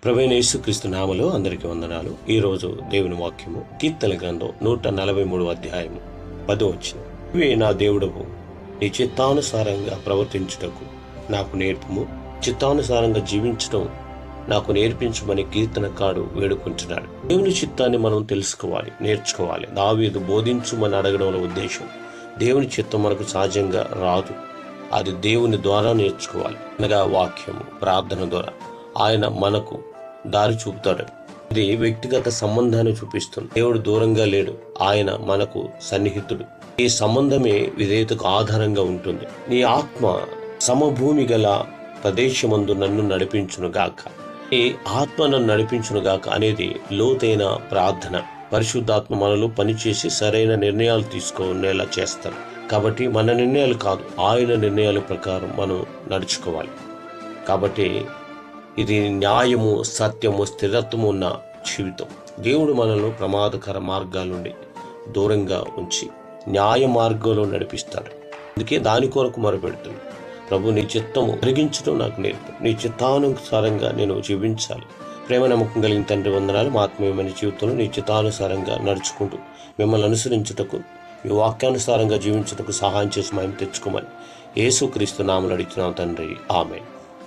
ప్రభువైన యేసుక్రీస్తు నామములో అందరికీ వందనాలు. ఈరోజు దేవుని వాక్యము కీర్తన గ్రంథం 143 అధ్యాయము 10వ వచనం. నువ్వే నా దేవుడవు, నీ చిత్తానుసారంగా ప్రవర్తించుటకు నాకు నేర్పుము, చిత్తానుసారంగా జీవించడం నాకు నేర్పించమని కీర్తనకారుడు వేడుకుంటున్నాడు. దేవుని చిత్తాన్ని మనం తెలుసుకోవాలి, నేర్చుకోవాలి. దావీదు బోధించుమని అడగడంలో ఉద్దేశం, దేవుని చిత్తం మనకు సహజంగా రాదు, అది దేవుని ద్వారా నేర్చుకోవాలి. అనగా వాక్యము, ప్రార్థన ద్వారా ఆయన మనకు దారి చూపుతాడు. ఇది వ్యక్తిగత సంబంధాన్ని చూపిస్తుంది. దేవుడు దూరంగా లేడు, ఆయన మనకు సన్నిహితుడు. ఈ సంబంధమే విధేయతకు ఆధారంగా ఉంటుంది. నీ ఆత్మ సమభూమి గల ప్రదేశమందు నన్ను నడిపించునుగాక. ఈ ఆత్మ నన్ను నడిపించునుగాక అనేది లోతైన ప్రార్థన. పరిశుద్ధాత్మ మనలో పనిచేసి సరైన నిర్ణయాలు తీసుకునేలా చేస్తాడు. కాబట్టి మన నిర్ణయాలు కాదు, ఆయన నిర్ణయాల ప్రకారం మనం నడుచుకోవాలి. కాబట్టి ఇది న్యాయము, సత్యము, స్థిరత్వము ఉన్న జీవితం. దేవుడు మనల్ని ప్రమాదకర మార్గాల నుండి దూరంగా ఉంచి న్యాయ మార్గంలో నడిపిస్తాడు. అందుకే దాని కొరకు మొరపెడుతుంది. ప్రభు, నీ చిత్తము జరిగించడం నాకు నేర్పు, నీ చిత్తానుసారంగా నేను జీవించాలి. ప్రేమ నమ్మకం కలిగిన తండ్రి వందనాలు. మా ఆత్మీయమైన జీవితంలో నీ చిత్తానుసారంగా నడుచుకుంటూ మిమ్మల్ని అనుసరించుటకు, మీ వాక్యానుసారంగా జీవించుటకు సహాయం చేసి మేము తెచ్చుకోమని యేసుక్రీస్తు నామములో అడుగుతున్నాం తండ్రి. ఆమేన్.